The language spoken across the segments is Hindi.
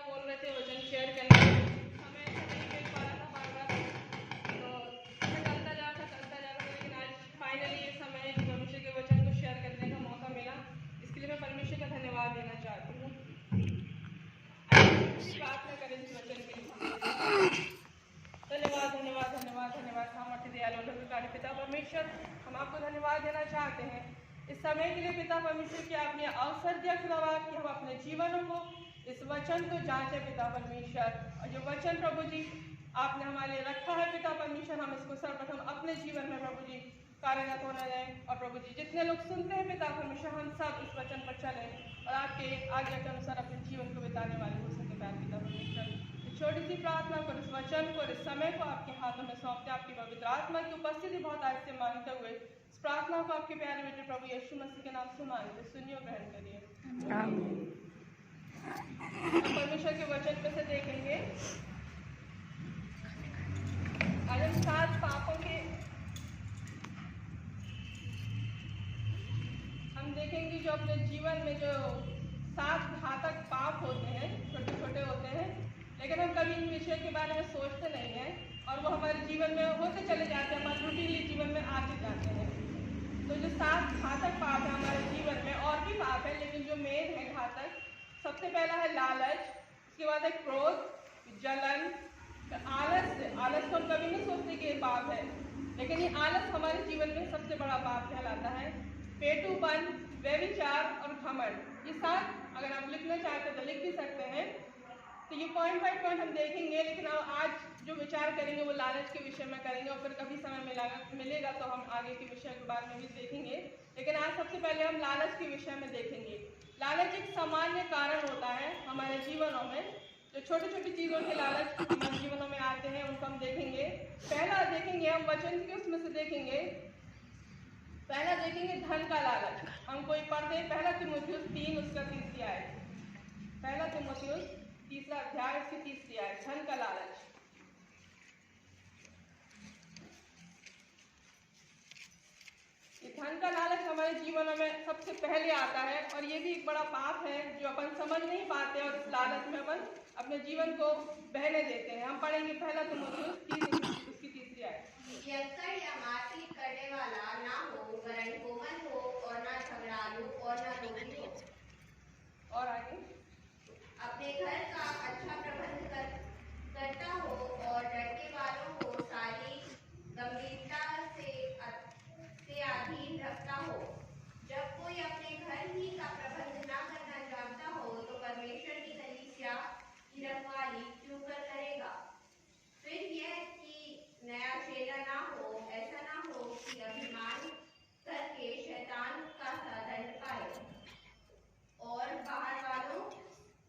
बोल रहे थे वचन शेयर करने, हमें नहीं मिल पा रहा था बार बार, तो चलता जा रहा था, लेकिन आज फाइनली ये समय परमेश्वर के वचन को शेयर करने का मौका मिला। इसके लिए मैं परमेश्वर का धन्यवाद देना चाहती हूँ। प्रार्थना करें इस वचन के लिए। धन्यवाद धन्यवाद धन्यवाद धन्यवाद सामर्थ्य दयालु लोककारी पिता परमेश्वर, हम आपको धन्यवाद देना चाहते हैं इस समय के लिए पिता परमेश्वर कि आपने अवसर दिया खुदावा कि हम अपने जीवनों को इस वचन को जांचे पिता परमेश्वर, और जो वचन प्रभु जी आपने हमारे लिए रखा है पिता परमेश्वर, हम इसको सर्वप्रथम अपने जीवन में प्रभु जी कार्यरत होने दें। और प्रभु जी जितने लोग सुनते हैं पिता परमेश्वर, हम सब इस वचन पर चलें और आपके आज्ञा के अनुसार अपने जीवन को बिताने वाले हो सके पिता परमेश्वर। छोटी सी प्रार्थना कर इस वचन को इस समय को आपके हाथों में सौंपते, आपकी पवित्र आत्मा की उपस्थिति बहुत आज से मांगते हुए इस प्रार्थना को आपके प्यारे बेटे प्रभु यीशु मसीह के नाम से मांगते, सुनिए और ग्रहण करिए। हम परमेश्वर के वचन में से देखेंगे आज हम 7 पापों के हम देखेंगे जो अपने जीवन में जो 7 घातक पाप होते हैं, छोटे छोटे होते हैं, लेकिन हम कभी इन विषय के बारे में सोचते नहीं हैं और वो हमारे जीवन में होते चले जाते हैं, हमारे रूटीनली जीवन में आते जाते हैं। तो जो 7 घातक पाप है हमारे जीवन में, और भी पाप है लेकिन जो मेन है घातक, सबसे पहला है लालच, उसके बाद है क्रोध, जलन, आलस। आलस को हम कभी नहीं सोचते कि ये पाप है, लेकिन ये आलस हमारे जीवन में सबसे बड़ा पाप कहलाता है। पेटूपन, व्यभिचार और घमंड, ये 7 अगर आप लिखना चाहते हैं तो लिख भी सकते हैं। तो ये पॉइंट बाय पॉइंट हम देखेंगे, लेकिन आज जो विचार करेंगे वो लालच के विषय में करेंगे और फिर कभी समय मिलेगा तो हम आगे के विषय के बारे में भी देखेंगे। लेकिन आज सबसे पहले हम लालच के विषय में देखेंगे। लालच एक सामान्य कारण होता है हमारे जीवनों में, जो छोटी छोटी चीज़ों के लालच हमारे जीवनों में आते हैं उनको हम देखेंगे। पहला देखेंगे हम वचन के उसमें से देखेंगे, पहला देखेंगे धन का लालच। हम कोई पढ़ते हैं पहला तीमुथियुस 3 उसका 30 आयत, पहला तीमुथियुस 3 अध्याय उसकी 30 आयत, धन का लालच। धन का लालच हमारे जीवनों में सबसे पहले आता है और ये भी एक बड़ा पाप है जो अपन समझ नहीं पाते और इस लालच में अपन अपने जीवन को बहने देते हैं। हम पढ़ेंगे पहला तीमुथियुस 3 उसकी 30 आयत। यक्कड़ या मारपीट करने वाला ना हो, वरन कोमल हो, और ना झगड़ालू और ना लोभी हो। और आगे, अपने घर का अच्छा प्रबंध करता हो और लड़के वालों को सारी गंभीरता से अधीन रखता हो। जब कोई अपने घर ही का प्रबंध ना करना जानता हो तो परमेश्वर की कलीसिया की रखवाली क्यों कर करेगा। फिर यह कि नया चेला ना हो, ऐसा ना हो कि अभिमान करके शैतान का दंड पाए और बाहर वालों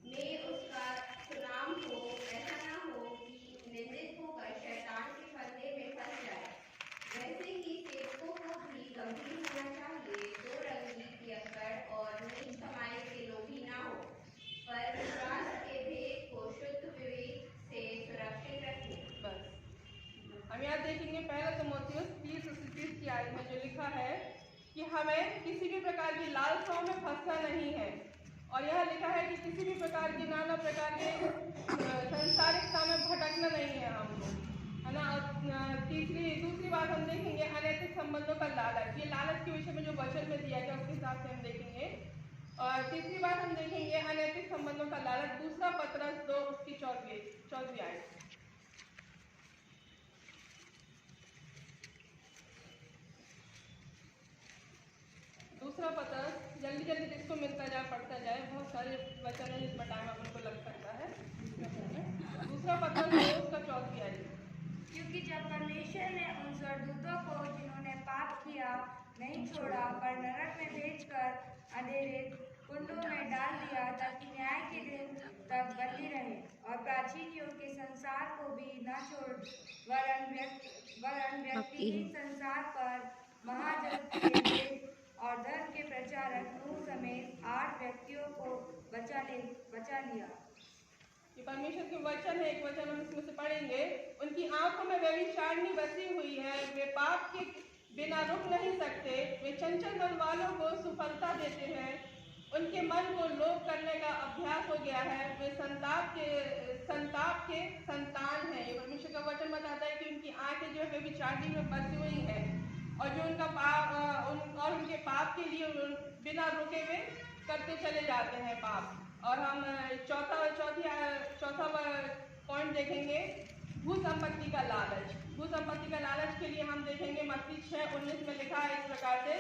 में उसका सुनाम हो, ऐसा ना हो कि निंदित होकर शैतान के फंदे में फंस जाए। वैसे ही सेवकों को भी गंभीर होना चाहिए, दो रंगी, पियक्कड़ और नीच कमाई के लोभी ना हो, पर विश्वास के भेद को शुद्ध विवेक से सुरक्षित रखें। बस हम यहाँ देखेंगे पहला तीमुथियुस 30 की आयत में जो लिखा है कि हमें किसी भी प्रकार की लालसाओं में फंसना नहीं है, और यह लिखा है कि किसी भी प्रकार की नाना प्रकार के संसारिकता में भटकना नहीं है हमको, है ना। और दूसरी बात हम देखेंगे अनैतिक संबंधों का लालच। ये लालच के विषय में जो वचन में दिया गया उसके हिसाब से हम देखेंगे। और तीसरी बात हम देखेंगे अनैतिक संबंधों का लालच, दूसरा पत्रस 2 उसकी 14 आयत। दूसरा पत्रस, जल्दी जल्दी जिसको मिलता जाए पढ़ता जाए, बहुत सारे वचन है जिसमें टाइम अपन को लग सकता है। दूसरा पत्रस 2 उसका 14 आयत। क्योंकि जब परमेश्वर ने उन स्वर्गदूतों को जिन्होंने पाप किया नहीं छोड़ा, पर नरक में भेजकर अंधेरे कुंडों में डाल दिया ताकि न्याय के दिन तक बंदी रहे, और प्राचीन युग के संसार को भी न छोड़ वरन व्यक्तिहीन संसार पर महाजगत के वेद और धर्म के प्रचारक नूह समेत 8 व्यक्तियों को बचा लिया। ये परमेश्वर के वचन है, एक वचन हम इसमें से पढ़ेंगे। उन उनकी आंखों में व्यभिचारिणी बसी हुई है, वे पाप के बिना रुक नहीं सकते, वे चंचल मन वालों को सुफलता देते हैं, उनके मन को लोभ करने का अभ्यास हो गया है, वे संताप के संतान है। ये परमेश्वर का वचन बताता है कि उनकी आंखें जो है व्यभिचारिणी में बसी हुई है और जो उनका और उनके पाप के लिए बिना रुके हुए करते चले जाते हैं पाप। और हम चौथा पॉइंट देखेंगे, भू संपत्ति का लालच। भू संपत्ति का लालच के लिए हम देखेंगे मत्ती 6:19 में लिखा है इस प्रकार से,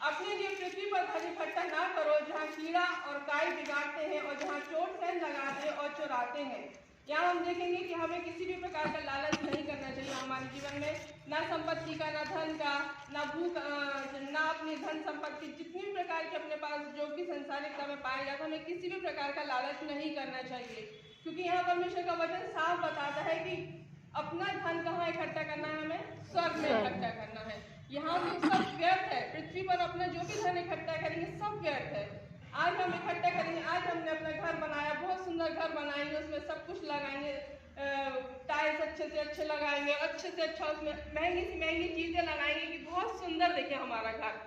अपने लिए पृथ्वी पर धन इकट्ठा ना करो जहाँ कीड़ा और काई बिगाड़ते हैं और जहाँ चोट सैन लगाते और चुराते हैं। यहाँ हम देखेंगे कि हमें किसी भी प्रकार का लालच नहीं करना चाहिए हमारे जीवन में, ना संपत्ति का, ना धन का, ना अपनी धन संपत्ति, जितनी भी प्रकार के अपने पास जो भी संसारिकता में पाए जाते, हमें किसी भी प्रकार का लालच नहीं करना चाहिए। क्योंकि यहाँ परमेश्वर का वचन साफ बताता है कि अपना धन कहाँ इकट्ठा करना है, हमें स्वर्ग में इकट्ठा करना है। यहाँ भी सब व्यर्थ है, पृथ्वी पर अपना जो भी धन इकट्ठा करेंगे सब व्यर्थ है। आज हम इकट्ठा करेंगे, आज हमने अपना घर बनाया, बहुत सुंदर घर बनाएंगे, उसमें सब कुछ लगाएंगे, टाइल्स अच्छे से अच्छे लगाएंगे, अच्छे से अच्छा उसमें महंगी सी महंगी चीजें लगाएंगे कि बहुत सुंदर दिखे हमारा घर।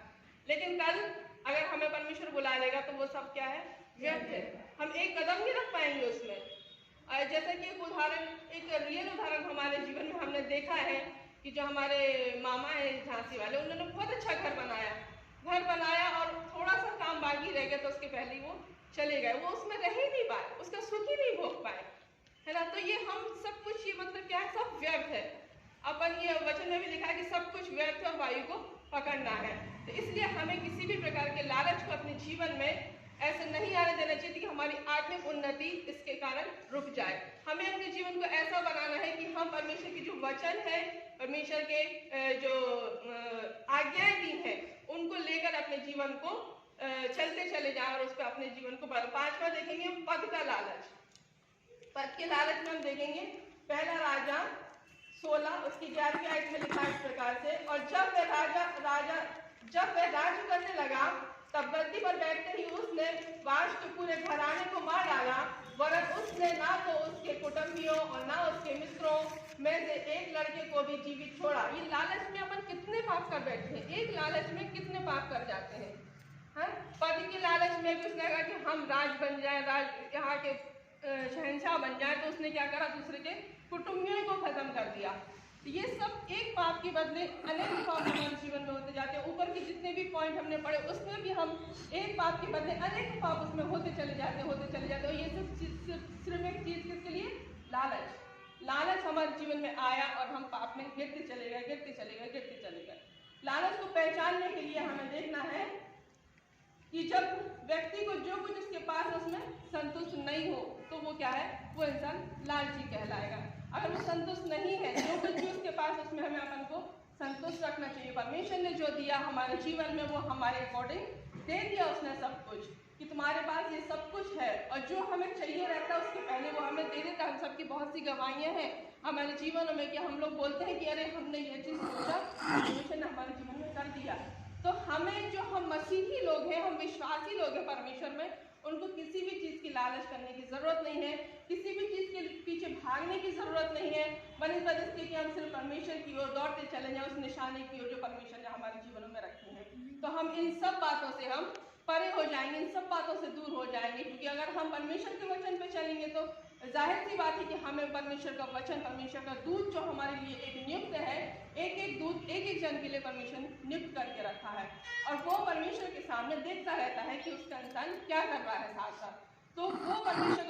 लेकिन कल अगर हमें परमेश्वर बुला लेगा तो वो सब क्या है, व्यर्थ है। हम एक कदम नहीं रख पाएंगे उसमें। जैसा कि एक रियल उदाहरण हमारे जीवन में हमने देखा है कि जो हमारे मामा है झांसी वाले, उन्होंने बहुत अच्छा घर बनाया और थोड़ा सा काम बाकी रह गया तो उसके पहले वो चले गए, वो उसमें रह ही नहीं पाए, उसका सुख ही नहीं भोग पाए, है ना। तो ये हम सब कुछ, ये मतलब क्या है, सब व्यर्थ है। अपन ये वचन में भी लिखा है कि सब कुछ व्यर्थ और वायु को पकड़ना है। तो इसलिए हमें किसी भी प्रकार के लालच को अपने जीवन में ऐसे नहीं आने देना चाहिए कि हमारी आत्मिक उन्नति इसके कारण रुक जाए। हमें अपने जीवन को ऐसा बनाना है कि हम परमेश्वर की जो वचन है, परमेश्वर के जो आज्ञाएं दी हैं, उनको लेकर अपने जीवन को चलते चले जाएं और उस पर अपने जीवन को बढ़ाएं। 5वां देखेंगे पद का लालच। पद के लालच में हम देखेंगे पहला राजा 16 उसकी 11वीं आयत में लिखा इस प्रकार से, और जब वह राज्य करने लगा तब गद्दी पर बैठते ही उसने वाश के पूरे घराने को मार डाला, वरन उसने ना तो उसके कुटुंबियों और ना उसके मित्रों में से एक लड़के को भी जीवित छोड़ा। ये लालच में अपन कितने पाप कर बैठे हैं, एक लालच में कितने पाप कर जाते हैं। हाँ, पद के लालच में भी उसने कहा कि हम राज बन जाए, यहाँ के शहंशाह बन जाए, तो उसने क्या करा, दूसरे के कुटुंबियों को खत्म कर दिया। ये सब एक पाप के बदले अनेक पाप हमारे जीवन में होते जाते हैं। ऊपर के जितने भी पॉइंट हमने पढ़े उसमें भी हम एक पाप के बदले अनेक पाप उसमें होते चले जाते और ये सब सिर्फ एक चीज किसके लिए, लालच हमारे जीवन में आया और हम पाप में गिरते चले गए। लालच को पहचानने के लिए हमें देखना है कि जब व्यक्ति को जो कुछ उसके पास उसमें संतुष्ट नहीं हो तो वो क्या है, वो इंसान लालची कहलाएगा। अगर वो संतुष्ट नहीं है, जो कुछ भी उसके पास उसमें हमें अपन को संतुष्ट रखना चाहिए। परमेश्वर ने जो दिया हमारे जीवन में वो हमारे अकॉर्डिंग दे दिया उसने सब कुछ, कि तुम्हारे पास ये सब कुछ है, और जो हमें चाहिए रहता है उसके पहले वो हमें दे देता है। हम सबकी बहुत सी गवाहियाँ हैं हमारे जीवन में कि हम लोग बोलते हैं कि अरे हमने ये चीज़ सोचा, परमेश्वर ने हमारे जीवन में कर दिया। तो हमें, जो हम मसीही लोग हैं, हम विश्वासी लोग हैं परमेश्वर में, उनको किसी भी चीज़ की लालच करने की ज़रूरत नहीं है, किसी भी चीज़ के पीछे भागने की ज़रूरत नहीं है, बनिस्बत इसके कि हम सिर्फ परमेश्वर की ओर दौड़ते चले जाएं, उस निशाने की ओर जो परमेश्वर ने हमारे जीवन में रखी है। तो हम इन सब बातों से हम परे हो जाएंगे, इन सब बातों से दूर हो जाएंगे, क्योंकि अगर हम परमेश्वर के वचन पे चलेंगे तो जाहिर सी बात है कि हमें परमेश्वर का वचन, परमेश्वर का दूत जो हमारे लिए एक नियुक्त है, एक दूत एक जन के लिए परमेश्वर नियुक्त करके रखा है, और वो परमेश्वर के सामने देखता रहता है कि उसका इंसान क्या कर रहा है साथ साथ। तो वो परमेश्वर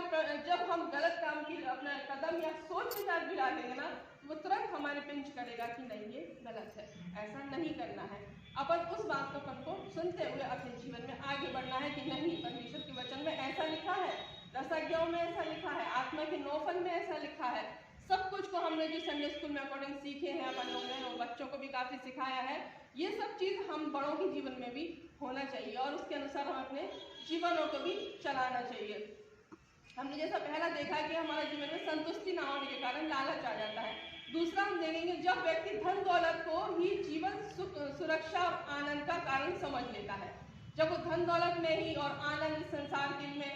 का जब हम गलत काम की अपना कदम या सोच के साथ भी डालेंगे ना, वो तुरंत हमारे पिंच करेगा कि नहीं ये गलत है, ऐसा नहीं करना है। अपन उस बात को अपन को सुनते हुए अपने जीवन में आगे बढ़ना है कि नहीं, परमेश्वर के वचन में ऐसा लिखा है, 10 आज्ञाओं में ऐसा लिखा है, आत्मा के 9 फल में ऐसा लिखा है। सब कुछ को हमने जो संडे स्कूल में अकॉर्डिंग सीखे हैं अपन लोगों ने, और बच्चों को भी काफ़ी सिखाया है, ये सब चीज़ हम बड़ों के जीवन में भी होना चाहिए और उसके अनुसार हम अपने जीवनों को भी चलाना चाहिए। हमने जैसा पहला देखा कि हमारे जीवन में संतुष्टि ना होने के कारण लालच आ जाता है। दूसरा हम देखेंगे जब व्यक्ति धन दौलत को ही जीवन सुरक्षा और आनंद का कारण समझ लेता है। जब वो धन दौलत में ही और आनंद संसार के में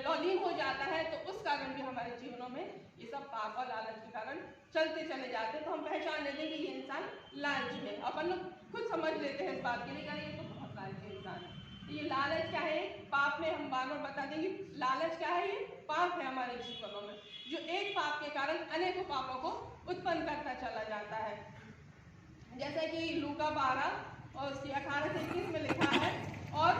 लौलीन हो जाता है, तो उस कारण भी हमारे जीवनों में ये सब पाप और लालच के कारण चलते चले जाते हैं। तो हम पहचान लेते हैं कि ये इंसान लालची है। अपन लोग खुद समझ लेते हैं इस बात के लिए, अरे ये तो बहुत लालची इंसान है। तो ये लालच क्या है? पाप में हम बार बार बता देंगे, लालच क्या है? ये पाप है हमारे जीवनों में, जो एक पाप के कारण अनेकों पापों को उत्पन्न करता चला जाता है। जैसे कि लूका 12 और उसकी 18 से 21 में लिखा है, और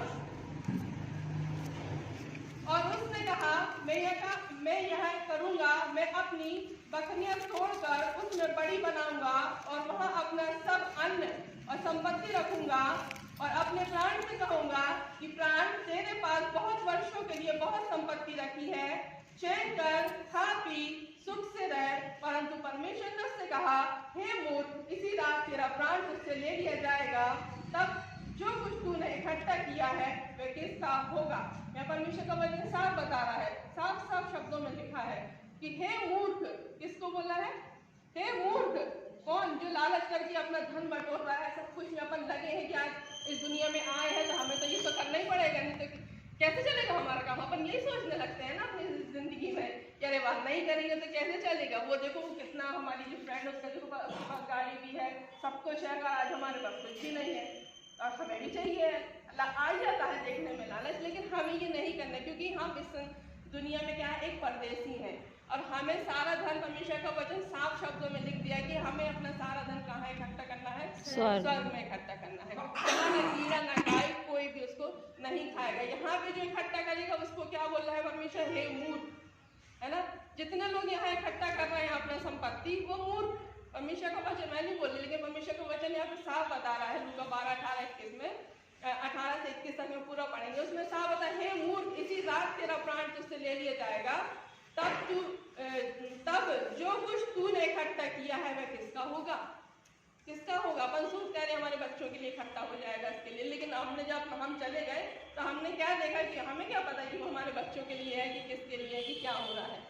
उसने कहा, मैं यह करूंगा, मैं अपनी बकरियां तोड़कर उसमें बड़ी बनाऊंगा और वहां अपना सब अन्न और संपत्ति रखूंगा और अपने प्राण से कहूंगा कि प्राण, तेरे पास बहुत वर्षों के लिए बहुत संपत्ति रखी है, चैन कर खा पी सुख से रह। परंतु परमेश्वर ने उससे कहा, हे मूर्ख, इसी रात तेरा प्राण तुझसे ले लिया जाएगा। तब जो कुछ तूने इकट्ठा किया है वह किसका होगा? यह परमेश्वर का वचन साफ बता रहा है, साफ साफ शब्दों में लिखा है कि हे मूर्ख, किसको बोला है? हे मूर्ख कौन? जो लालच करके अपना धन बटोर रहा है, सब कुछ में अपन लगे हैं कि आज इस दुनिया में आए हैं तो हमें तो ये तो करना ही पड़ेगा, नहीं तो कैसे चलेगा हमारा काम। अपन यही सोचने लगते हैं ना अपनी जिंदगी में कि अरे वाह, नहीं करेंगे तो कैसे चलेगा। वो देखो कितना, हमारी जो फ्रेंड उसका जो गाड़ी भी है, सब कुछ है, आज हमारे पास कुछ भी नहीं है और हमें भी चाहिए। आ जाता है देखने में लालच, लेकिन हमें ये नहीं करना, क्योंकि हम इस दुनिया में क्या है, एक परदेसी हैं और हमें सारा धन, परमेश्वर का वचन साफ शब्दों में लिख दिया कि हमें अपना सारा धन कहाँ इकट्ठा करना है? स्वर्ग में इकट्ठा करना है, जहाँ न कीड़ा न काई कोई भी उसको नहीं खाएगा। यहाँ पे जो इकट्ठा करेगा उसको क्या बोल रहा है परमेश्वर? हे मूर्ख, है ना। जितने लोग यहाँ इकट्ठा कर रहे हैं अपना संपत्ति, वो मूर्ख। परमेश्वर का वचन मैं नहीं बोल रही, लेकिन परमेश्वर का वचन यहाँ पे साफ बता रहा है। लूका 12, 18, 21 में 18 से 21 तक में पूरा पढ़ेंगे, उसमें साफ बता, हे मूर्ख, इसी रात तेरा प्राण तुझसे ले लिया जाएगा। तब जो कुछ तूने इकट्ठा किया है वह किसका होगा? किसका होगा? अपन सोचते हैं हमारे बच्चों के लिए इकट्ठा हो जाएगा इसके लिए, लेकिन हमने जब हम चले गए तो हमने क्या देखा कि हमें क्या पता कि वो हमारे बच्चों के लिए है कि किसके लिए है, कि क्या हो रहा है।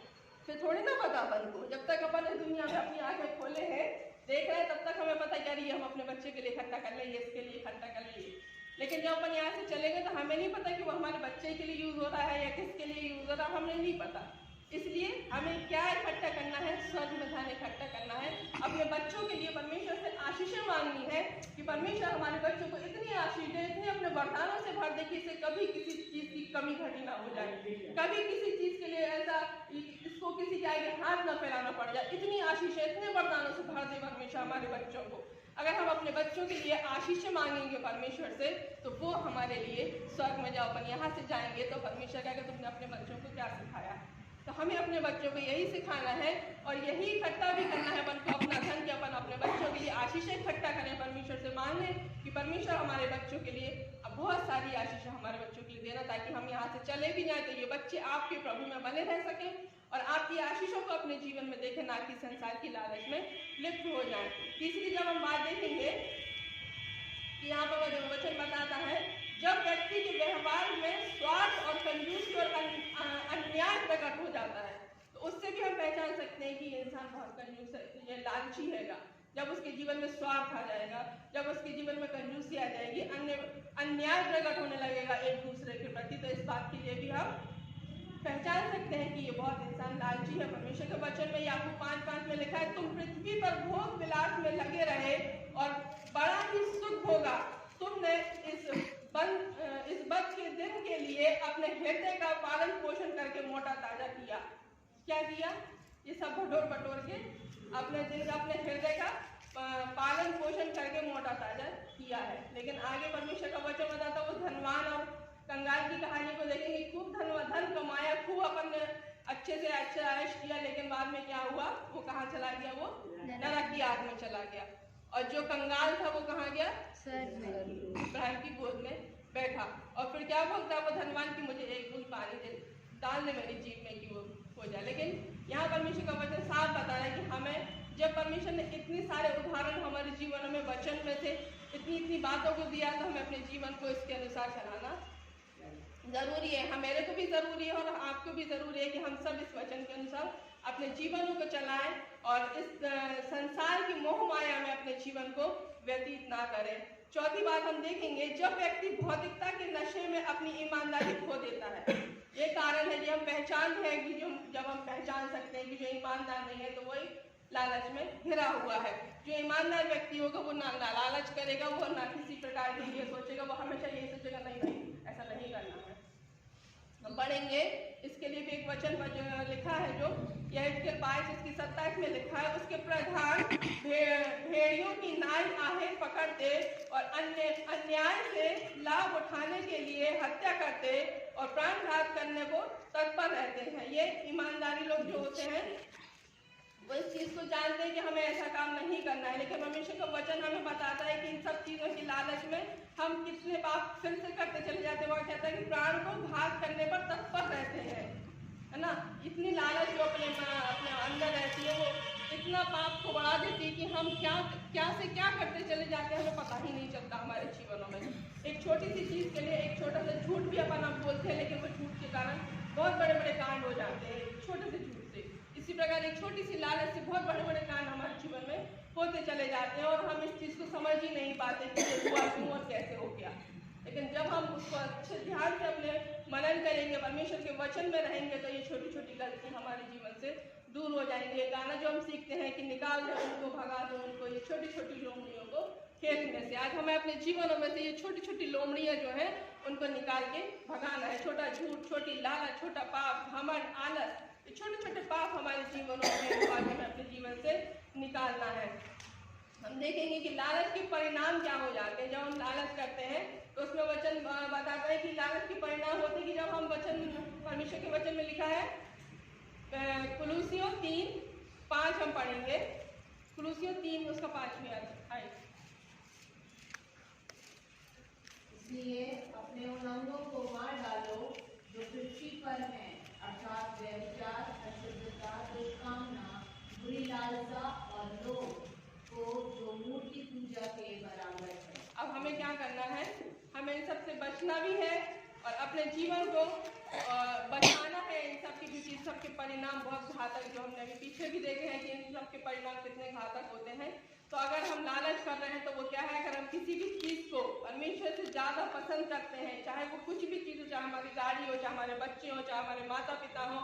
फिर थोड़ी ना पता अपन को, जब तक अपन इस दुनिया में अपनी आंखें खोले हैं, देख रहे हैं, तब तक हमें पता क्या रही है, हम अपने बच्चे के लिए इकट्ठा कर लेंगे, इसके लिए इकट्ठा कर लेंगे। लेकिन जब अपन यहाँ से चले गए तो हमें नहीं पता कि वो हमारे बच्चे के लिए यूज हो रहा है या किसके लिए यूज हो रहा है, हमें नहीं पता। इसलिए हमें क्या इकट्ठा करना है? स्वर्ग में धन इकट्ठा करना है। अपने बच्चों के लिए परमेश्वर से आशीषें मांगनी है कि परमेश्वर हमारे बच्चों को इतनी आशीष दे, इतने अपने वरदानों से भर दे कि इसे कभी किसी चीज की कमी घटी ना हो जाए, कभी किसी चीज के लिए ऐसा इसको किसी के आगे हाथ न फैलाना पड़ जाए। इतनी आशीषें, इतने वरदानों से भर दे परमेश्वर हमारे बच्चों को। अगर हम अपने बच्चों के लिए आशीषें मांगेंगे परमेश्वर से, तो वो हमारे लिए स्वर्ग में जब अपन यहाँ से जाएंगे तो परमेश्वर कहेगा तुमने अपने बच्चों को क्या सिखाया। तो हमें अपने बच्चों को यही सिखाना है और यही इकट्ठा भी करना है अपन को, अपना धन, कि अपन अपने बच्चों के लिए आशीषें इकट्ठा करें, परमेश्वर से मांगे कि परमेश्वर हमारे बच्चों के लिए बहुत सारी आशीषें हमारे बच्चों के लिए देना, ताकि हम यहाँ से चले भी जाए तो ये बच्चे आपके प्रभु में बने रह सके और आपकी आशीषों को अपने जीवन में देखें, ना कि संसार की लालच में लिप्त हो जाए। तीसरी जब हम बात देखेंगे कि यहाँ पर वचन बताता है, जब व्यक्ति के व्यवहार में स्वार्थ और कंजूसी और अन्याय प्रकट हो जाता है, तो उससे भी हम पहचान सकते हैं कि ये इंसान बहुत कंजूस है, ये लालची हैगा। जब उसके जीवन में स्वार्थ आ जाएगा, जब उसके जीवन में कंजूसी आ जाएगी, अन्याय प्रकट होने लगेगा एक दूसरे के प्रति, तो इस बात के लिए भी हम पहचान सकते हैं कि ये बहुत इंसान लालची है। परमेश्वर के वचन में याकूब 5:5 में लिखा है, तुम पृथ्वी पर भोग विलास में लगे रहे और बड़ा ही सुख होगा। तुमने इस बद के दिन के लिए अपने हृदय का पालन पोषण करके मोटा ताजा किया। क्या किया? ये सब बटोर के अपने हृदय का पालन पोषण करके मोटा ताजा किया है। लेकिन आगे परमेश्वर का वचन बताता है, वो धनवान और कंगाल की कहानी को देखेंगे। खूब धन कमाया, खूब अपन ने अच्छे से अच्छा ऐश किया, लेकिन बाद में क्या हुआ? वो कहाँ चला गया? वो नरक की आग में चला गया। और जो कंगाल था वो कहाँ गया? इब्राहिम की गोद में बैठा। और फिर क्या बोलता है वो धनवान की, मुझे एक बूंद पानी दे, डाल दे मेरी जीभ में कि वो हो जाए। लेकिन यहाँ परमेश्वर का वचन साफ बता रहा है कि हमें, जब परमेश्वर ने इतने सारे उदाहरण हमारे जीवन में वचन में से इतनी बातों को दिया, तो हमें अपने जीवन को इसके अनुसार चलाना जरूरी है। मेरे को भी जरूरी है और आपको भी जरूरी है कि हम सब इस वचन के अनुसार अपने जीवनों को चलाएं और इस संसार की मोह माया में अपने जीवन को व्यतीत ना करें। चौथी बात हम देखेंगे, जब व्यक्ति भौतिकता के नशे में अपनी ईमानदारी खो देता है। ये कारण है कि हम पहचानते हैं कि जब हम पहचान सकते हैं कि जो ईमानदार नहीं है तो वही लालच में घिरा हुआ है। जो ईमानदार व्यक्ति होगा वो ना लालच करेगा, वो ना किसी प्रकार के लिए सोचेगा, वो हमेशा यही सोचेगा नहीं भाई ऐसा नहीं करना है। हम पढ़ेंगे, इसके लिए भी एक वचन लिखा है जो यहेजकेल 22 इसकी 27 में लिखा है, उसके प्रधान भेड़ियों की नाई आहें पकड़ते और अन्याय से लाभ उठाने के लिए हत्या करते और प्राणघात करने को तत्पर रहते हैं। ये ईमानदारी लोग जो होते हैं वो इस चीज को जानते हैं कि हमें ऐसा काम नहीं करना है, लेकिन परमेश्वर का वचन हमें बताता है कि इन सब चीजों की लालच में हम कितने पाप फिर से करते चले जाते हैं। वो कहता है कि प्राण को घात करने पर तत्पर रहते हैं, है ना। इतनी लालच जो अपने अंदर रहती है वो इतना पाप को बढ़ा देती है कि हम क्या से क्या करते चले जाते हैं, हमें पता ही नहीं चलता हमारे जीवनों में। एक छोटी सी चीज के लिए एक छोटा सा झूठ भी अपन आप बोलते हैं, लेकिन वो झूठ के कारण बहुत बड़े बड़े कांड हो जाते हैं छोटे से झूठ से। इसी प्रकार एक छोटी सी लालच से बहुत बड़े बड़े कांड हमारे जीवन में होते चले जाते हैं और हम इस चीज को समझ ही नहीं पाते कि ये हुआ क्यों और कैसे हो गया। लेकिन जब हम उसको अच्छे ध्यान से अपने मनन करेंगे, परमेश्वर के वचन में रहेंगे, तो ये छोटी छोटी गलती हमारे जीवन से दूर हो जाएंगे। ये गाना जो हम सीखते हैं कि निकाल दो उनको, भगा दो उनको, ये छोटी छोटी लोमड़ियों को खेत में से। आज हमें अपने जीवनों में से ये छोटी छोटी लोमड़ियां जो है उनको निकाल के भगाना है। छोटा झूठ, छोटी लालच, छोटा पाप, घमंड, आलस, ये छोटे छोटे पाप हमारे जीवनों में आज हमें अपने जीवन से निकालना है। हम देखेंगे कि लालच के परिणाम क्या हो जाते हैं। जब हम लालच करते हैं तो उसमें वचन बताता है कि लालच के परिणाम होते हैं कि जब हम परमेश्वर के वचन में लिखा है कुलुसियों 3:5 हम पढ़ेंगे। कुलुसियों 3 उसका 5वीं आयत। इसलिए अपने उन अंगों को मार डालो जो पृथ्वी पर हैं, अर्थात व्यभिचार, अशुद्धता, दुष्कामना, बुरी लालसा और लोभ को जो मूर्ति पूजा के बराबर है। अब हमें क्या करना है, हमें इन सब से बचना भी है और अपने जीवन को बचाना है इन सब की, क्योंकि इन सब के परिणाम बहुत घातक, जो हमने अभी पीछे भी देखे हैं कि इन सब के परिणाम कितने घातक होते हैं। तो अगर हम लालच कर रहे हैं तो वो क्या है, अगर हम किसी भी चीज को परमेश्वर से ज्यादा पसंद करते हैं, चाहे वो कुछ भी चीज हो, चाहे हमारी गाड़ी हो, चाहे हमारे बच्चे हो, चाहे हमारे माता पिता हो,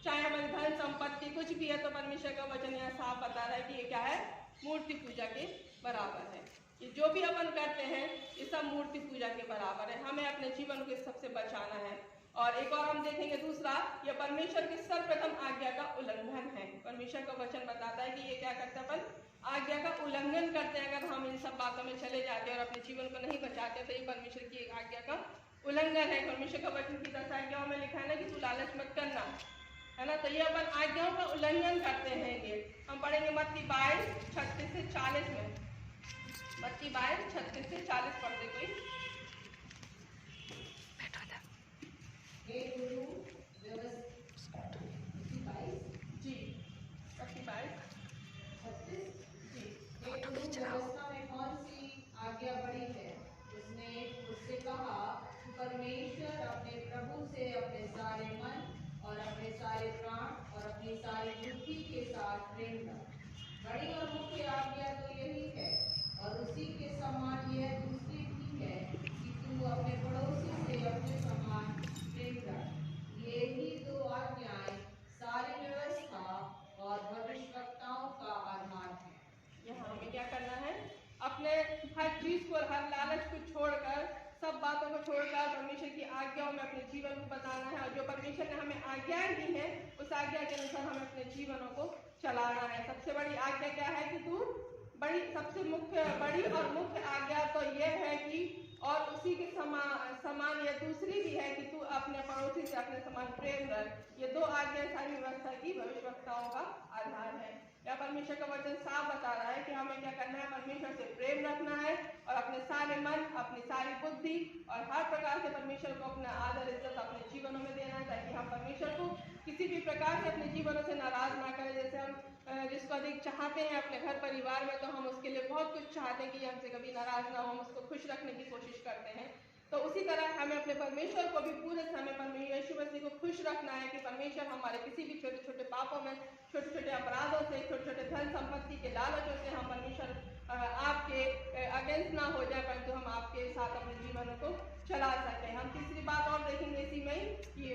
चाहे हमारी धन संपत्ति कुछ भी है, तो परमेश्वर का वचन यहाँ साफ बता रहा है कि ये क्या है, मूर्ति पूजा के बराबर है। ये जो भी अपन करते हैं ये सब मूर्ति पूजा के बराबर है। हमें अपने जीवन को इस सबसे बचाना है। और एक और हम देखेंगे दूसरा, यह परमेश्वर की सर्वप्रथम आज्ञा का उल्लंघन है। परमेश्वर का वचन बताता है कि ये क्या करते हैं, अपन आज्ञा का उल्लंघन करते हैं। अगर हम इन सब बातों में चले जाते हैं और अपने जीवन को नहीं बचाते तो ये परमेश्वर की एक आज्ञा का उल्लंघन है। परमेश्वर का वचन की 10 आज्ञाओं में लिखा है ना कि तू लालच मत करना, है ना। तो ये अपन आज्ञाओं का उल्लंघन करते हैं। ये हम पढ़ेंगे मत्ती 22:36 से 40 में। मत्ती 22:36 से 40 पढ़ते कोई। हे गुरु जी मत्ती 22:36 जी। व्यवस्था में कौन सी आज्ञा बड़ी है? उसने उससे कहा, परमेश्वर अपने प्रभु से अपने सारे मन और अपने सारे प्राण और अपनी सारी बुद्धि के साथ प्रेम कर। बड़ी और मुख्य आज्ञा तो यही है, और उसी के समान यह दूसरी भी है कि तू अपने पड़ोसी से अपने समान प्रेम कर। ये ही 2 आज्ञाएं सारी व्यवस्था और भविष्यवक्ताओं का आधार है। यहाँ हमें क्या करना है, अपने हर चीज को, हर लालच को छोड़कर, सब बातों को छोड़कर परमेश्वर की आज्ञाओं में अपने जीवन को बताना है। और जो परमेश्वर ने हमें आज्ञाएं दी हैं उस आज्ञा के अनुसार हमें अपने जीवनों को चलाना है। सबसे बड़ी आज्ञा क्या है कि तू सबसे बड़ी और मुख्य आज्ञा तो यह है कि, और उसी के समान यह दूसरी भी है कि तू अपने पड़ोसी से अपने समान प्रेम कर। ये 2 आज्ञाएं सारी व्यवस्था की भविष्यवक्ताओं का आधार है। या परमेश्वर का वचन साफ बता रहा है कि हमें क्या करना है, परमेश्वर से प्रेम रखना है और अपने सारे मन, अपनी सारी बुद्धि और हर प्रकार से परमेश्वर को अपना आदर इज्जत अपने जीवनों में देना है, ताकि हम परमेश्वर को किसी भी प्रकार से अपने जीवनों से नाराज ना करें। जैसे हम जिसको अधिक चाहते हैं अपने घर परिवार में, तो हम उसके लिए बहुत कुछ चाहते हैं कि हमसे कभी नाराज ना हो, हम उसको खुश रखने की कोशिश करते हैं। तो उसी तरह हमें अपने परमेश्वर को भी पूरे समय परमेश्वर यीशु मसीह को खुश रखना है कि परमेश्वर हमारे किसी भी छोटे छोटे पापों में, छोटे छोटे अपराधों से, छोटे छोटे धन संपत्ति के लालचों से हम परमेश्वर आपके अगेंस्ट ना हो जाए, परंतु हम आपके साथ अपने जीवन को चला सकें। हम तीसरी बात और देखेंगे इसी में कि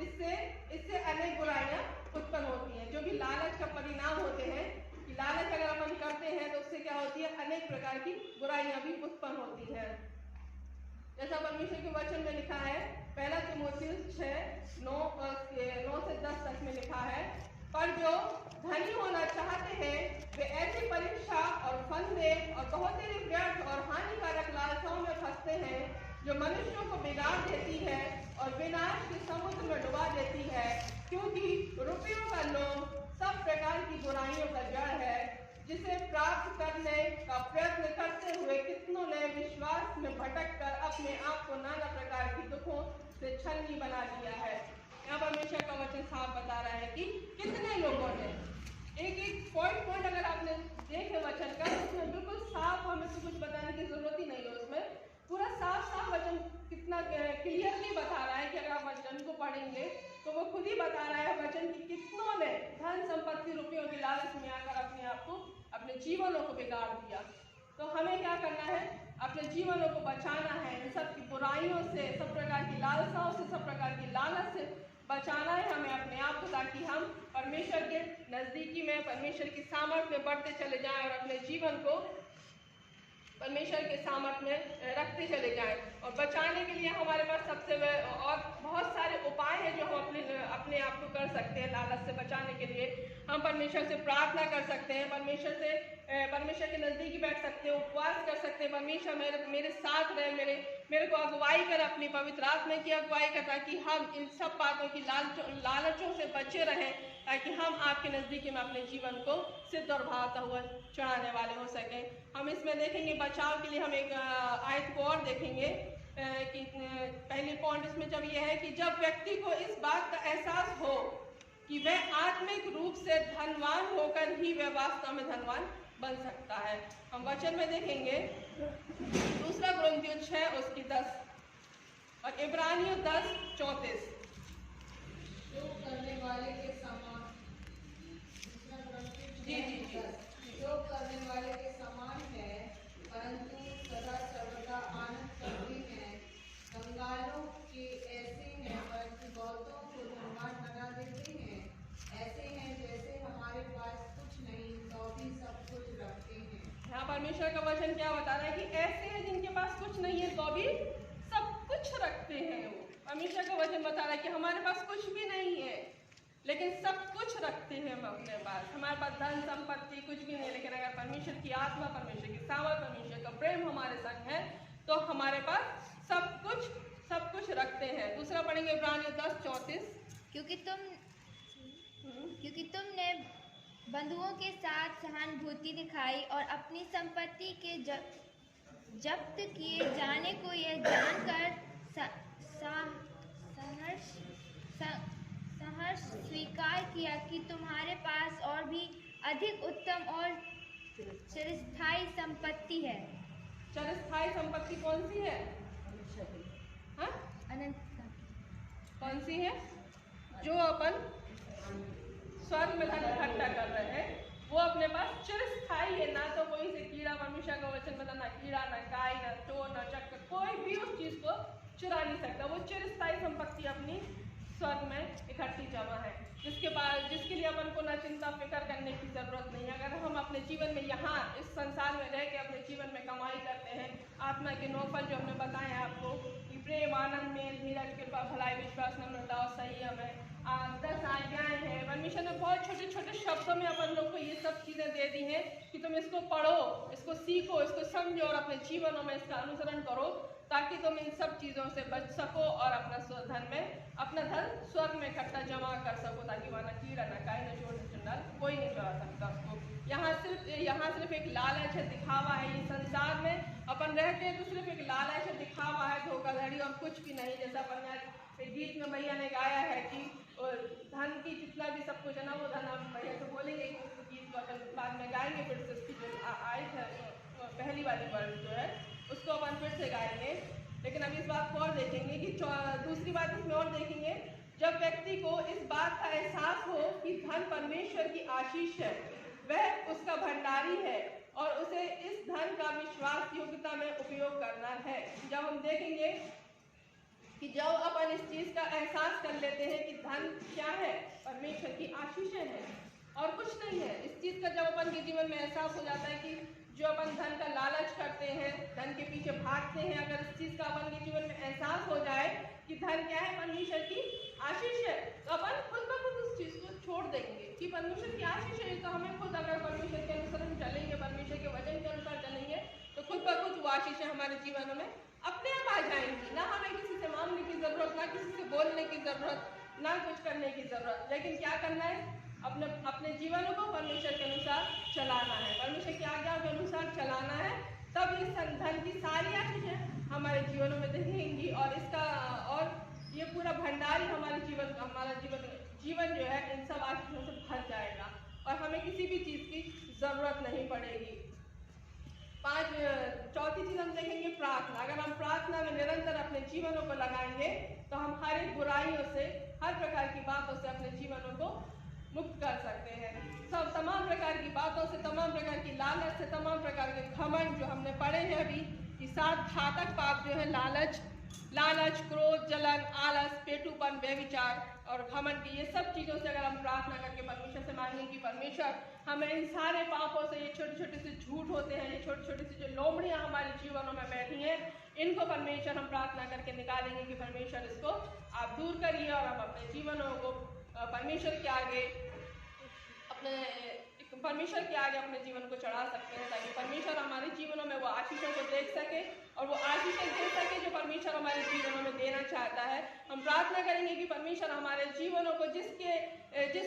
इससे अनेक बुराइयां उत्पन्न होती हैं। जो भी लालच का परिणाम होते हैं कि लालच अगर अपन करते हैं तो उससे क्या होती है, अनेक प्रकार की बुराइयां भी उत्पन्न होती हैं। जैसा परमेश्वर के वचन में लिखा है, पहला तीमुथियुस 6:9 से 10 तक में लिखा है, पर जो धनी होना चाहते हैं वे ऐसी परीक्षा और फंदे और बहुत ही व्यर्थ और हानिकारक लालसाओं में फंसते हैं जो मनुष्यों को बिगाड़ देती है और विनाश के समुद्र में डुबा देती है, क्योंकि रुपयों का लोभ सब प्रकार की बुराइयों का जड़ है, जिसे प्राप्त करने का प्रयत्न करते हुए कितनों ने विश्वास में भटक कर अपने आप को नाना प्रकार की दुखों से छलनी बना दिया है। यहाँ परमेश्वर का वचन साफ बता रहा है कि कितने लोगों ने एक पॉइंट अगर आपने देखे वचन का, उसमें बिल्कुल साफ, हमें तो कुछ बताने की जरूरत ही नहीं है, उसमें पूरा साफ वचन कितना क्लियरली बता रहा है कि अगर आप वचन को पढ़ेंगे तो वो खुद ही बता रहा है वचन की कितनों ने धन संपत्ति रुपयों की लालच में आकर अपने आप को, अपने जीवनों को बिगाड़ दिया। तो हमें क्या करना है, अपने जीवनों को बचाना है, इन सब की बुराइयों से, सब प्रकार की लालसाओं से, सब प्रकार की लालच से बचाना है हमें अपने आप को, ताकि हम परमेश्वर के नजदीकी में, परमेश्वर की सामर्थ में बढ़ते चले जाएं और अपने जीवन को परमेश्वर के सामर्थ्य में रखते चले जाएं। और बचाने के लिए हमारे पास सबसे और बहुत सारे उपाय हैं जो हम अपने आप को कर सकते हैं। लालच से बचाने के लिए हम परमेश्वर से प्रार्थना कर सकते हैं, परमेश्वर के नज़दीकी बैठ सकते हैं, उपवास कर सकते हैं। परमेश्वर मेरे साथ रहे, मेरे को अगुवाई कर, अपनी पवित्र आत्मा की अगुवाई कर, ताकि हम इन सब बातों की लालचों से बचे रहें, ताकि हम आपके नज़दीकी में अपने जीवन को सिद्ध और भाता हुआ चढ़ाने वाले हो सकें। हम इसमें देखेंगे बचाव के लिए हम एक आयत को और देखेंगे कि पहली पॉइंट इसमें जब यह है कि जब व्यक्ति को इस बात का एहसास हो कि वह आत्मिक रूप से धनवान होकर ही वह वास्तव में धनवान बन सकता है। हम वचन में देखेंगे 2 कुरिन्थियों 6:10 और इब्रानियों 10:34। जो करने वाले के समान, जी जो करने वाले के समान है, परंतु सदा सर्वदा आनंद करते हैं। कंगालों के ऐसे हैं, परंतु बहुतों को धनवान बना देते हैं। ऐसे हैं जैसे हमारे पास कुछ नहीं तो भी सब कुछ रखते हैं। यहाँ परमेश्वर का वचन क्या बता रहा है कि ऐसे हैं जिनके पास कुछ नहीं है तो भी सब कुछ रखते हैं। वो परमेश्वर का वचन बता रहा है कि हमारे पास कुछ भी नहीं है लेकिन सब कुछ रखते हैं हम अपने पास। हमारे पास धन संपत्ति कुछ भी नहीं, लेकिन अगर परमेश्वर की आत्मा, परमेश्वर की सामर्थ, परमेश्वर का प्रेम हमारे संग है तो हमारे पास सब कुछ रखते हैं। दूसरा पढ़ेंगे इब्रानियों 10:34। क्योंकि तुमने बंधुओं के साथ सहानुभूति दिखाई और अपनी संपत्ति के जब्त किए जाने को यह जानकर सहर्ष स्वीकार किया कि तुम्हारे पास और भी अधिक उत्तम और चिरस्थायी संपत्ति है। चिरस्थायी संपत्ति कौन सी है? हाँ? अनंत कौन सी है? जो अपन स्वर्ग में धन इकट्ठा कर रहे हैं वो अपने पास चिरस्थायी है। ना तो कोई से कीड़ा, परमेश्वर का वचन बता, ना कीड़ा, ना गाय, ना चोर, ना चक्कर, कोई भी उस चीज को चुरा नहीं सकता। वो चिरस्थायी संपत्ति अपनी स्वर्ग में इकट्ठी जमा है, जिसके लिए अपन को ना चिंता फिक्र करने की जरूरत नहीं है। अगर हम अपने जीवन में यहाँ इस संसार में रह के अपने जीवन में कमाई करते हैं, आत्मा के 9 फल जो हमने बताए हैं आपको कि प्रेम, आनंद, मेल, धीरज, कृपा, भलाई, विश्वास, नम्रता और संयम है, 10 आज्ञाएं हैं। परमेश्वर ने बहुत छोटे छोटे शब्दों में अपन लोग को ये सब चीजें दे दी हैं कि तुम इसको पढ़ो, इसको सीखो, इसको समझो और अपने जीवनों में इसका अनुसरण करो, ताकि तुम इन सब चीजों से बच सको और अपना धन स्वर्ग में इकट्ठा जमा कर सको, ताकि वहाँ न कीड़ा, न गाय, न चोर, न चंडाल कोई नहीं चुरा सकता उसको। यहाँ सिर्फ एक लालच है, दिखावा है। ये संसार में अपन रहते हैं तो सिर्फ एक लालच है, दिखावा है, धोखाधड़ी और कुछ भी नहीं। जैसा अपन गीत में भैया ने गाया है कि धन की जितना भी सब कुछ है ना, वो धन हम भैया से बोलेंगे कि उस गीत को अपन बाद में गाएंगे, फिर से उसकी जो आयत है पहली वाली वर्ड जो है उसको अपन फिर से गाएंगे। लेकिन अभी इस बात को और देखेंगे कि दूसरी बात इसमें और देखेंगे, जब व्यक्ति को इस बात का एहसास हो कि धन परमेश्वर की आशीष है, वह उसका भंडारी है और उसे विश्वास योग्यता में उपयोग करना है। जब हम देखेंगे कि जब अपन इस चीज का एहसास कर लेते हैं कि धन क्या है, परमेश्वर की आशीषें हैं और कुछ नहीं है। इस चीज का जब अपन के जीवन में एहसास हो जाता है कि जो अपन धन का लालच करते हैं, धन के पीछे भागते हैं, अगर इस चीज का अपन के जीवन में एहसास हो जाए कि धन क्या है, परमेश्वर की आशीष है, तो अपन खुद ब खुद उस चीज को छोड़ देंगे कि परमेश्वर की आशीष है। तो हमें खुद अगर परमेश्वर के अनुसार हम चलेंगे, परमेश्वर के वचन के अनुसार चलेंगे, तो खुद ब खुद वो आशीषें हमारे जीवन में अपने आप आ जाएंगी। ना हमें किसी से मांगने की जरूरत, ना किसी से बोलने की जरूरत, ना कुछ करने की जरूरत। लेकिन क्या करना है, अपने अपने जीवन को परमेश्वर के अनुसार चलाना है, परमेश्वर की आज्ञा के अनुसार चलाना है। तब ये धन की सारी आशीषें हमारे जीवनों में दिखेंगी और ये पूरा भंडार ही हमारा जीवन जो है इन सब आशीषों से भर जाएगा और हमें किसी भी चीज की जरूरत नहीं पड़ेगी। चौथी चीज हम देखेंगे प्रार्थना। अगर हम प्रार्थना में निरंतर अपने जीवनों को लगाएंगे तो हम हर एक बुराइयों से, हर प्रकार की बातों से अपने जीवनों को मुक्त कर सकते हैं। सब तमाम प्रकार की बातों से, तमाम प्रकार की लालच से, तमाम प्रकार के घमंड जो हमने पढ़े हैं अभी कि 7 घातक पाप जो है लालच, क्रोध, जलन, आलस, पेटूपन, व्यभिचार और घमंड, ये सब चीजों से अगर हम प्रार्थना करके परमेश्वर से मांगेंगे कि परमेश्वर हमें इन सारे पापों से, ये छोटे छोटे से झूठ होते हैं, ये छोटे छोटे से जो लोमड़ियां हमारे जीवनों में बैठी हैं, इनको परमेश्वर हम प्रार्थना करके निकालेंगे कि परमेश्वर इसको आप दूर करिए और हम अपने जीवनों को परमेश्वर के आगे अपने जीवन को चढ़ा सकते हैं, ताकि परमेश्वर हमारे जीवनों में वो आशीषों को देख सके और वो आशीषें दे सके जो परमेश्वर हमारे जीवनों में देना चाहता है। हम प्रार्थना करेंगे कि परमेश्वर हमारे जीवनों को जिस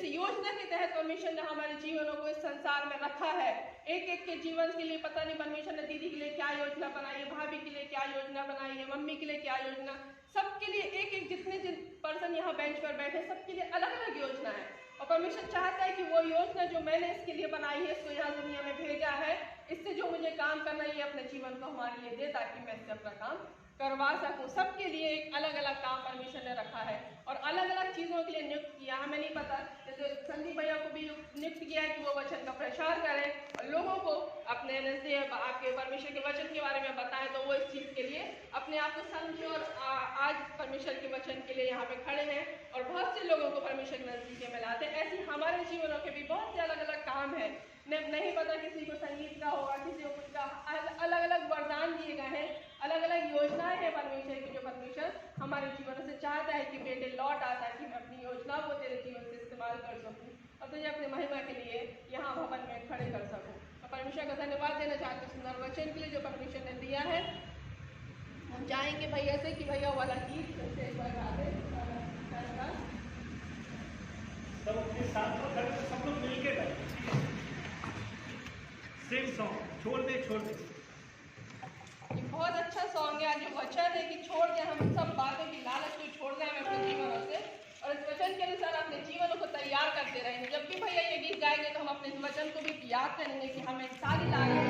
योजना के तहत परमेश्वर ने हमारे जीवनों को इस संसार में रखा है, एक एक के जीवन के लिए पता नहीं परमेश्वर ने दीदी के लिए क्या योजना बनाई है, भाभी के लिए क्या योजना बनाई है, मम्मी के लिए क्या योजना, सबके लिए एक एक जितने पर्सन यहाँ बेंच पर बैठे सबके लिए अलग अलग योजना है। और परमेश्वर चाहता है कि वो योजना जो मैंने इसके लिए बनाई है, इसको यहाँ दुनिया में भेजा है, इससे जो मुझे काम करना है ये अपने जीवन को हमारे लिए दे, ताकि मैं इससे अपना काम करवा सकूं। सबके लिए एक अलग अलग काम परमेश्वर ने रखा है और अलग अलग चीज़ों के लिए नियुक्त किया। हमें नहीं पता, जैसे संदीप भैया को भी नियुक्त किया है कि वो वचन का प्रचार करें और लोगों को अपने नजदीक आपके परमेश्वर के वचन के बारे में बताएं, तो वो इस चीज़ के लिए अपने आप को समझे और आज परमेश्वर के वचन के लिए यहाँ पे खड़े हैं और बहुत से लोगों को परमेश्वर के नजदीक में लाते हैं। ऐसे हमारे जीवनों के भी बहुत से अलग अलग काम है। नहीं पता किसी को संगीत का होगा, किसी को कुछ का, अलग अलग वरदान दिए गए हैं, अलग अलग योजनाएं हैं परमेश्वर की, जो परमेश्वर हमारे जीवन से चाहता है कि बेटे लौट आता है कि मैं अपनी योजना को तेरे जीवन से इस्तेमाल कर सकूं और तुझे अपने महिमा के लिए यहाँ भवन में खड़े कर सकूं। और परमेश्वर का धन्यवाद देना चाहते हैं सुंदर वचन के लिए जो परमेश्वर ने दिया है। हम चाहेंगे भैया से कि भैया वाला गीत से एक बार गा दे। सब अपने साथ में खड़े, सब लोग मिलके गाएं। सेम सॉन्ग, छोड़ दे। बहुत अच्छा सॉन्ग है। जो वचन है कि छोड़ दे, हम सब बातों की लालच को छोड़ना है अपने जीवनों से और इस वचन के अनुसार अपने जीवनों को तैयार करते रहेंगे। जब भी भैया ये गीत गाएंगे तो हम अपने इस वचन को भी याद करेंगे कि हमें सारी लालच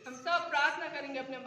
हम सब प्रार्थना करेंगे अपने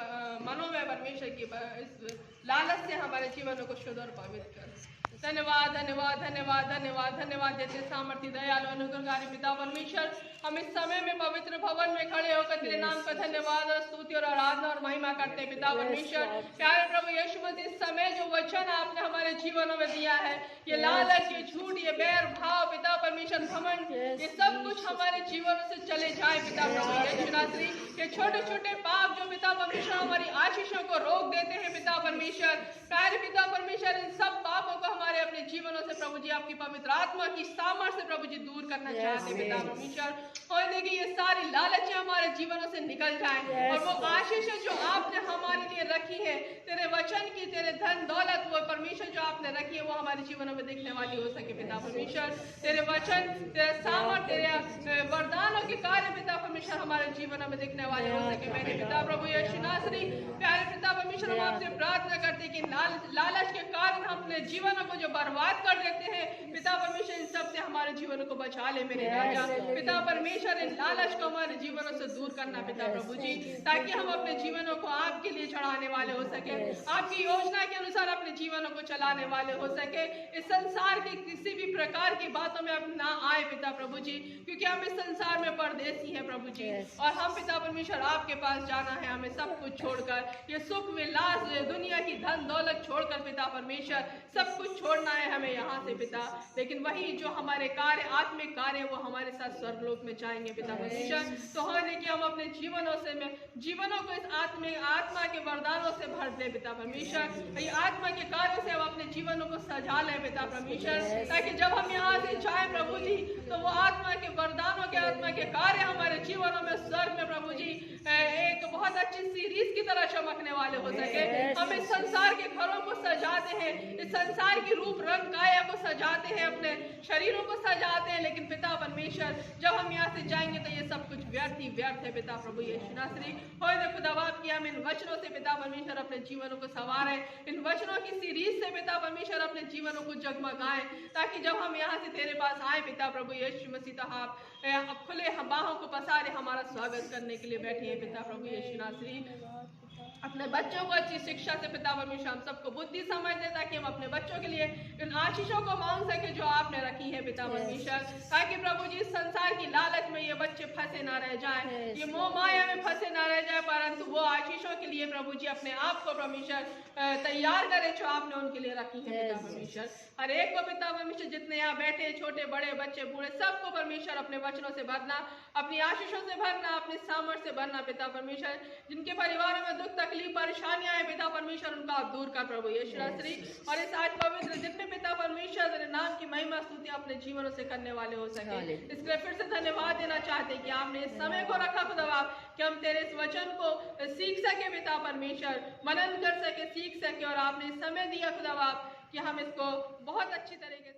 मनों में परमेश्वर की इस लालच से हमारे जीवनों को शुद्ध और पवित्र कर। धन्यवाद धन्यवाद धन्यवाद धन्यवाद धन्यवाद देते सामर्थ्य दयालु अनुग्रहकारी पिता परमेश्वर, हम इस समय में पवित्र भवन में खड़े होकर तेरे नाम का धन्यवाद और स्तुति और आराधना और महिमा करते हैं पिता परमेश्वर। प्यारे प्रभु यीशु मसीह, इस समय जो वचन आपने हमारे जीवनों में दिया है, ये लालच, ये झूठ, ये बैर भाव पिता परमेश्वर, घमंड, ये सब कुछ हमारे जीवनों से चले जाए पिता प्रभु यीशु नासरी। ये छोटे छोटे पाप जो पिता परमेश्वर हमारी आशीषों को रोक देते हैं पिता परमेश्वर, प्यारे पिता परमेश्वर, इन सब पापों को हमारे अपने जीवनों से प्रभु जी आपकी पवित्र आत्मा की सामर्थ्य से प्रभु जी दूर करना चाहते पिता परमेश्वर। होने की ये सारी लालचें हमारे जीवनों से निकल जाएं और वो आशीष जो आपने हमारे लिए रखी है, तेरे वचन की, तेरे धन दौलत, वो परमेश्वर जो आपने रखी है वो हमारे जीवनों में दिखने वाली हो सके पिता परमेश्वर। तेरे वचन, तेरे सामर्थ्य, तेरे वरदानों के कार्य पिता परमेश्वर हमारे जीवनों में दिखने वाले हो सके मेरे पिता प्रभु यीशु नासरी। प्यारे पिता परमेश्वर, हम आपसे प्रार्थना करते हैं कि लालच के कारण हम अपने जीवनों को जो बर्बाद कर देते हैं पिता परमेश्वर, इन सब से हमारे जीवनों को बचा ले मेरे राजा। पिता परमेश्वर, इन लालच को हमारे जीवनों से दूर करना पिता प्रभु जी, ताकि हम अपने जीवनों को आपके लिए चढ़ाने वाले हो सके, आपकी योजना के अनुसार अपने जीवनों को चलाने वाले हो सके। इस संसार की किसी भी प्रकार की बातों में अब ना आए पिता प्रभु जी, क्योंकि हम इस संसार में परदेसी है प्रभु जी, और हम पिता परमेश्वर आपके पास जाना है। हमें सब कुछ छोड़कर, ये सुख विलास, दुनिया की धन दौलत छोड़कर पिता परमेश्वर सब कुछ छोड़ना है हमें यहाँ से पिता। लेकिन वही जो हमारे कार्य, आत्मिक कार्य, वो हमारे साथ स्वर्गलोक में जाएंगे पिता परमेश्वर। तो होने कि हम अपने जीवनों को इस आत्मा के वरदानों से भर दे पिता परमेश्वर। ये आत्मा के कार्यों से हम अपने जीवनों को सजा ले पिता परमेश्वर, ताकि जब हम यहाँ से जाए प्रभु जी, तो वो आत्मा के वरदानों के, आत्मा के कार्य हमारे जीवनों में स्वर्ग में प्रभु जी एक बहुत अच्छी सीरीज की तरह चमकने वाले हो सके। हम इस संसार के घरों को सजाते हैं, इस संसार की रूप रंग काया को सजाते हैं, अपने शरीरों को सजाते हैं, लेकिन पिता परमेश्वर जब हम यहाँ से जाएंगे तो ये सब कुछ व्यर्थ ही व्यर्थ है पिता प्रभु यीशु नासरी। होए दे खुदावंद कि हम इन वचनों से पिता परमेश्वर अपने जीवनों को संवारें, इन वचनों की सीरीज से पिता परमेश्वर अपने जीवनों को जगमगाएं, ताकि जब हम यहाँ से तेरे पास आए पिता प्रभु यीशु मसीह, तो आप खुले बाहों को पसारे हमारा स्वागत करने के लिए बैठे हैं पिता प्रभु यीशु नासरी। अपने बच्चों को अच्छी शिक्षा से पिता परमेश्वर हम सबको बुद्धि समझ दे, ताकि हम अपने बच्चों के लिए इन आशीषों को मांग सके जो आपने रखी है पिता परमेश्वर, ताकि प्रभु जी इस संसार की लालच में ये बच्चे फंसे ना रह जाएं, ये मोह माया में फंसे ना रह जाए, परंतु वो आशीषों के लिए प्रभु जी अपने आप को परमेश्वर तैयार करे जो आपने उनके लिए रखी है पिता परमेश्वर। हर एक को पिता परमेश्वर, जितने यहाँ बैठे, छोटे बड़े बच्चे बूढ़े, सबको परमेश्वर अपने वचनों से भरना, अपनी आशीषों से भरना, अपने सामर्थ्य से भरना पिता परमेश्वर। जिनके परिवारों में दुख तकलीफ परेशानियां हैं पिता परमेश्वर, उनका आप दूर कर प्रभु यीशु नासरी। और इस आज पवित्र दिन में पिता परमेश्वर तेरे नाम की महिमा स्तुति अपने जीवनों से करने वाले हो सके। इसके लिए फिर से धन्यवाद देना चाहते हैं कि आपने इस समय को रखा खुदा, कि हम तेरे इस वचन को सीख सके पिता परमेश्वर, मनन कर सके, सीख सके, और आपने समय दिया खुदा कि हम इसको बहुत अच्छी तरीके